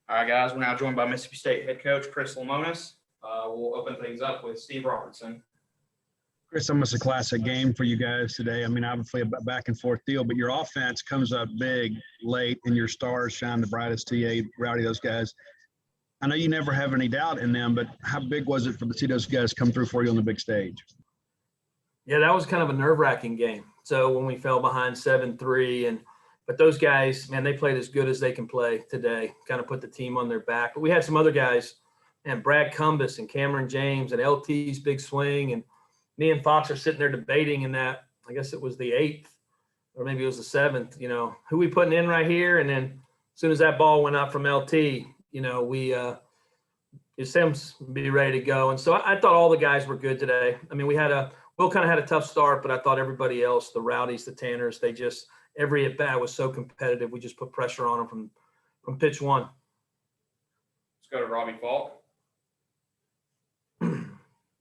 All right, guys, we're now joined by Mississippi State head coach Chris Lemonis. We'll open things up with Steve Robertson. Chris, almost a classic game for you guys today. I mean, obviously a back and forth deal, but your offense comes up big late and your stars shine the brightest. TA, Rowdy, those guys. I know you never have any doubt in them, but how big was it to see those guys come through for you on the big stage? Yeah, that was kind of a nerve-wracking game. So when we fell behind 7-3, but those guys, man, they played as good as they can play today, kind of put the team on their back. But we had some other guys, and Brad Cumbus and Cameron James and LT's big swing, and me and Fox are sitting there debating in that, I guess it was the 8th or maybe it was the 7th, who we putting in right here. And then as soon as that ball went up from LT, Sims be ready to go. And so I thought all the guys were good today. I mean, Will kind of had a tough start, but I thought everybody else, the Rowdies, the Tanners, every at bat was so competitive. We just put pressure on them from pitch one. Let's go to Robbie Falk.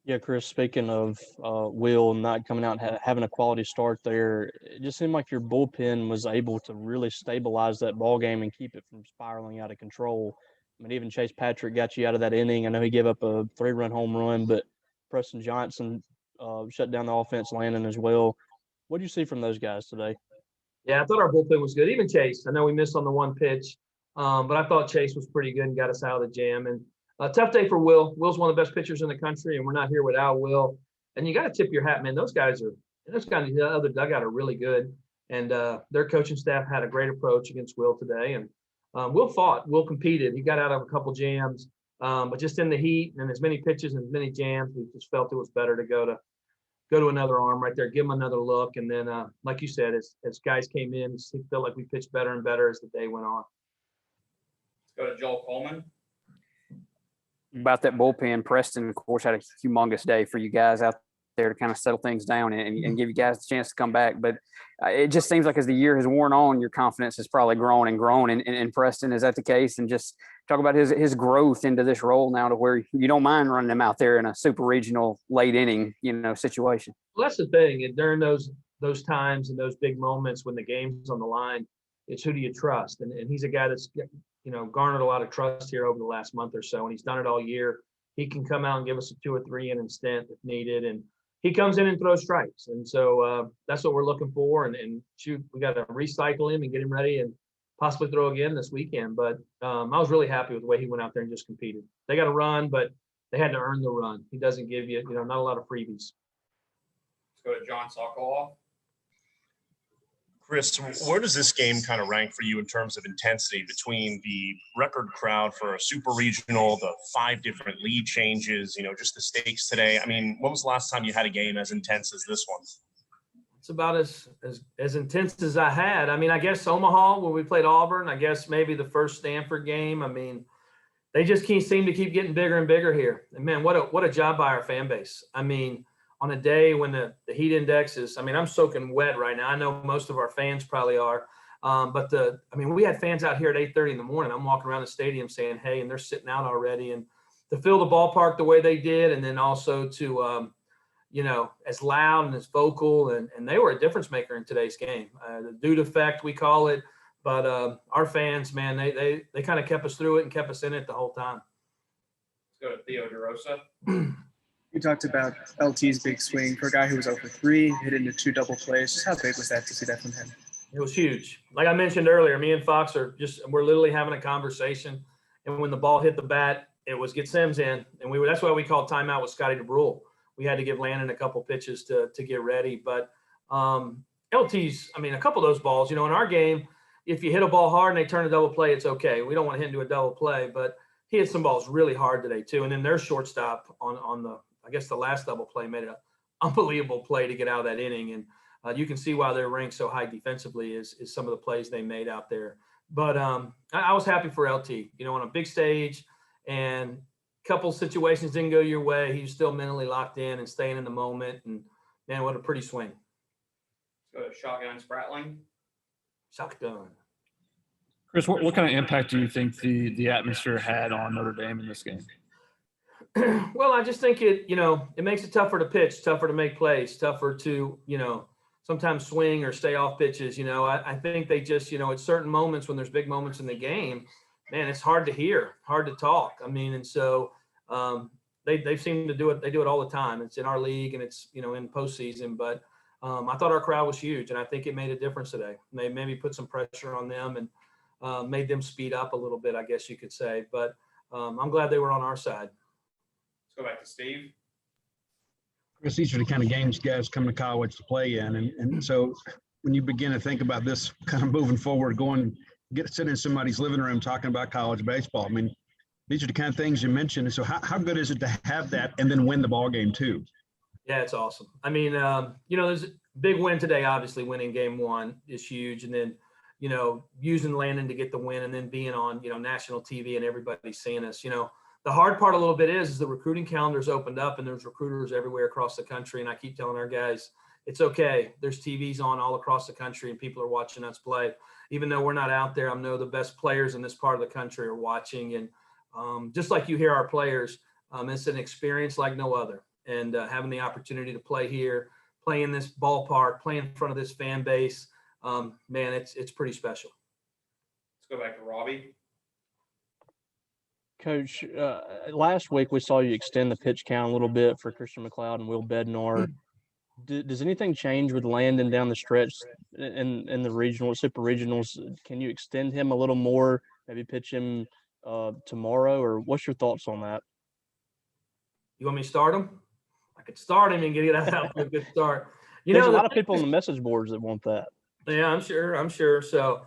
Yeah, Chris, speaking of Will not coming out and having a quality start there, it just seemed like your bullpen was able to really stabilize that ball game and keep it from spiraling out of control. I mean, even Chase Patrick got you out of that inning. I know he gave up a 3-run home run, but Preston Johnson shut down the offense, Landon as well. What did you see from those guys today? Yeah, I thought our bullpen was good. Even Chase, I know we missed on the one pitch, but I thought Chase was pretty good and got us out of the jam. And a tough day for Will. Will's one of the best pitchers in the country, and we're not here without Will. And you got to tip your hat, man. Those guys in the other dugout are really good. And their coaching staff had a great approach against Will today. And Will fought. Will competed. He got out of a couple jams. But just in the heat and as many pitches and as many jams, we just felt it was better to go to another arm right there, give him another look. And then, like you said, as guys came in, it felt like we pitched better and better as the day went on. Let's go to Joel Coleman. About that bullpen, Preston, of course, had a humongous day for you guys out there to kind of settle things down and give you guys a chance to come back. But it just seems like as the year has worn on, your confidence has probably grown and grown. And Preston, is that the case? And just talk about his growth into this role now to where you don't mind running him out there in a super regional late inning, situation. Well, that's the thing. And during those times and those big moments when the game's on the line, it's who do you trust? And he's a guy that's garnered a lot of trust here over the last month or so, and he's done it all year. He can come out and give us a 2 or 3 inning stint if needed, and he comes in and throws strikes. And so that's what we're looking for. And shoot, we got to recycle him and get him ready and possibly throw again this weekend. But I was really happy with the way he went out there and just competed. They got to run, but they had to earn the run. He doesn't give you, not a lot of freebies. Let's go to John Sokoloff. Chris, where does this game kind of rank for you in terms of intensity between the record crowd for a super regional, the 5 different lead changes, just the stakes today? I mean, when was the last time you had a game as intense as this one? It's about as intense as I had. I mean, I guess Omaha when we played Auburn, I guess maybe the first Stanford game. I mean, they just seem to keep getting bigger and bigger here. And man, what a job by our fan base. I mean, on a day when the heat index is, I'm soaking wet right now. I know most of our fans probably are. But we had fans out here at 8:30 in the morning. I'm walking around the stadium saying, hey, and they're sitting out already. And to fill the ballpark the way they did, and then also to, as loud and as vocal, and they were a difference maker in today's game. The dude effect, we call it. But our fans, man, they kind of kept us through it and kept us in it the whole time. Let's go to Theo DeRosa. You talked about LT's big swing for a guy who was 0 for 3, hit into 2 double plays. Just how big was that to see that from him? It was huge. Like I mentioned earlier, me and Fox we're literally having a conversation. And when the ball hit the bat, it was get Sims in. And that's why we called timeout with Scotty DeBrule. We had to give Landon a couple pitches to get ready. But LT's, a couple of those balls, in our game, if you hit a ball hard and they turn a double play, it's okay. We don't want to hit into a double play, but he hit some balls really hard today too. And then their shortstop on the last double play made an unbelievable play to get out of that inning. And you can see why they're ranked so high defensively is some of the plays they made out there. But I was happy for LT, on a big stage, and a couple situations didn't go your way. He was still mentally locked in and staying in the moment. And man, what a pretty swing. Let's go to Shotgun Spratling. Shotgun. Chris, what kind of impact do you think the atmosphere had on Notre Dame in this game? Well, I just think it makes it tougher to pitch, tougher to make plays, tougher to, sometimes swing or stay off pitches. I think they just, at certain moments when there's big moments in the game, man, it's hard to hear, hard to talk. I mean, and so they seem to do it. They do it all the time. It's in our league and it's, you know, in postseason. But I thought our crowd was huge, and I think it made a difference today. They maybe put some pressure on them and made them speed up a little bit, I guess you could say. But I'm glad they were on our side. Let's go back to Steve. Chris, these are the kind of games guys come to college to play in. And so when you begin to think about this kind of moving forward, sitting in somebody's living room talking about college baseball, I mean, these are the kind of things you mentioned. And so how good is it to have that and then win the ball game too? Yeah, it's awesome. I mean, you know, there's a big win today. Obviously, winning game one is huge. And then, you know, using Landon to get the win and then being on, you know, national TV and everybody seeing us. You know, the hard part a little bit is the recruiting calendar's opened up and there's recruiters everywhere across the country. And I keep telling our guys, it's okay. There's TVs on all across the country and people are watching us play. Even though we're not out there, I know the best players in this part of the country are watching. And just like you hear our players, it's an experience like no other. And having the opportunity to play here, play in this ballpark, play in front of this fan base, man, it's pretty special. Let's go back to Robbie. Coach, last week we saw you extend the pitch count a little bit for Christian McLeod and Will Bednar. Does anything change with Landon down the stretch in the regional, super regionals? Can you extend him a little more, maybe pitch him tomorrow, or what's your thoughts on that? You want me to start him? I could start him and get it out to a good start. You There's know, a lot of people on the message boards that want that. Yeah, I'm sure. So,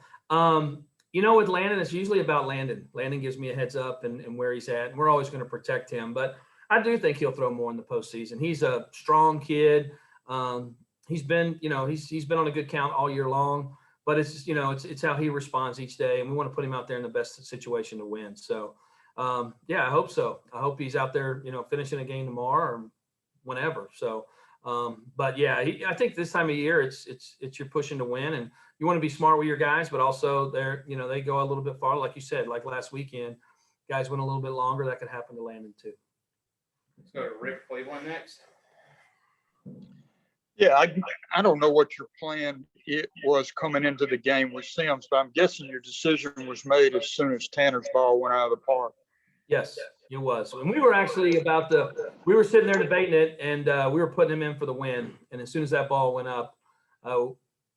you know, with Landon, it's usually about Landon. Landon gives me a heads up and where he's at, and we're always going to protect him. But I do think he'll throw more in the postseason. He's a strong kid. He's been, you know, he's been on a good count all year long. But it's just, you know, it's how he responds each day, and we want to put him out there in the best situation to win. So, yeah, I hope so. I hope he's out there, you know, finishing a game tomorrow or whenever. So, but yeah, I think this time of year, it's you're pushing to win, and you want to be smart with your guys, but also they're, you know, they go a little bit far, like you said, like last weekend, guys went a little bit longer. That could happen to Landon too. Let's go to Rick Cleveland next. Yeah, I don't know what your plan it was coming into the game with Sims, but I'm guessing your decision was made as soon as Tanner's ball went out of the park. Yes, it was. And we were actually we were sitting there debating it, and we were putting him in for the win. And as soon as that ball went up,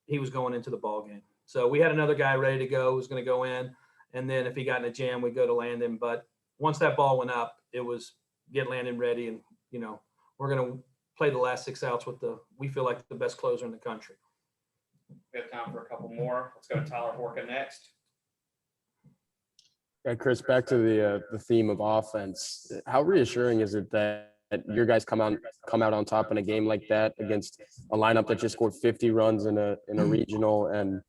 he was going into the ball game. So we had another guy ready to go, who was going to go in. And then if he got in a jam, we'd go to Landon. But once that ball went up, it was get Landon ready. And, you know, we're going to play the last 6 outs with we feel like the best closer in the country. We have time for a couple more. Let's go to Tyler Horka next. Yeah, Chris, back to the theme of offense. How reassuring is it that your guys come out on top in a game like that against a lineup that just scored 50 runs in a regional, and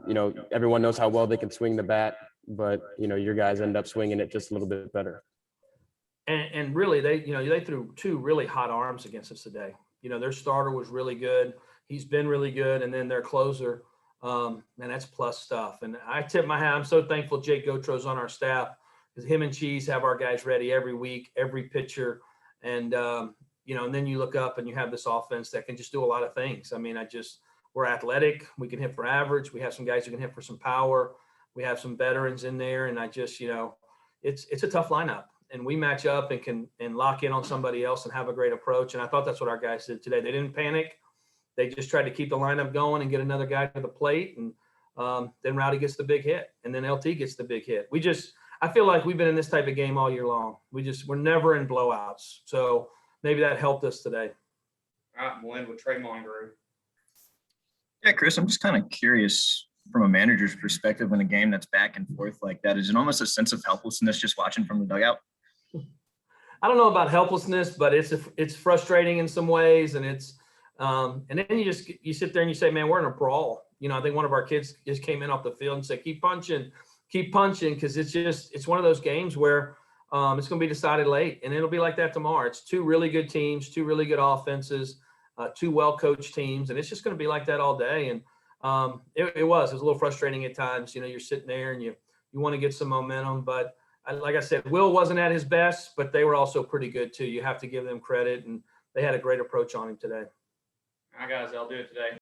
you know, everyone knows how well they can swing the bat, but you know, your guys end up swinging it just a little bit better. And really, they threw 2 really hot arms against us today. You know, their starter was really good. He's been really good, and then their closer. Man, that's plus stuff. And I tip my hat. I'm so thankful Jake Gotro's on our staff, because him and Cheese have our guys ready every week, every pitcher. And, you know, and then you look up and you have this offense that can just do a lot of things. I mean, we're athletic. We can hit for average. We have some guys who can hit for some power. We have some veterans in there. And you know, it's a tough lineup. And we match up and can lock in on somebody else and have a great approach. And I thought that's what our guys did today. They didn't panic. They just tried to keep the lineup going and get another guy to the plate. And then Rowdy gets the big hit, and then LT gets the big hit. I feel like we've been in this type of game all year long. We're never in blowouts. So maybe that helped us today. All right, we'll end with Trey Mongeru. Yeah, Chris, I'm just kind of curious from a manager's perspective in a game that's back and forth like that. Is it almost a sense of helplessness just watching from the dugout? I don't know about helplessness, but it's frustrating in some ways, and and then you sit there and you say, man, we're in a brawl. You know, I think one of our kids just came in off the field and said, keep punching, because it's one of those games where it's going to be decided late, and it'll be like that tomorrow. It's 2 really good teams, 2 really good offenses, 2 well-coached teams, and it's just going to be like that all day. And it was a little frustrating at times. You know, you're sitting there and you want to get some momentum, but like I said, Will wasn't at his best, but they were also pretty good too. You have to give them credit, and they had a great approach on him today. All right, guys, I'll do it today.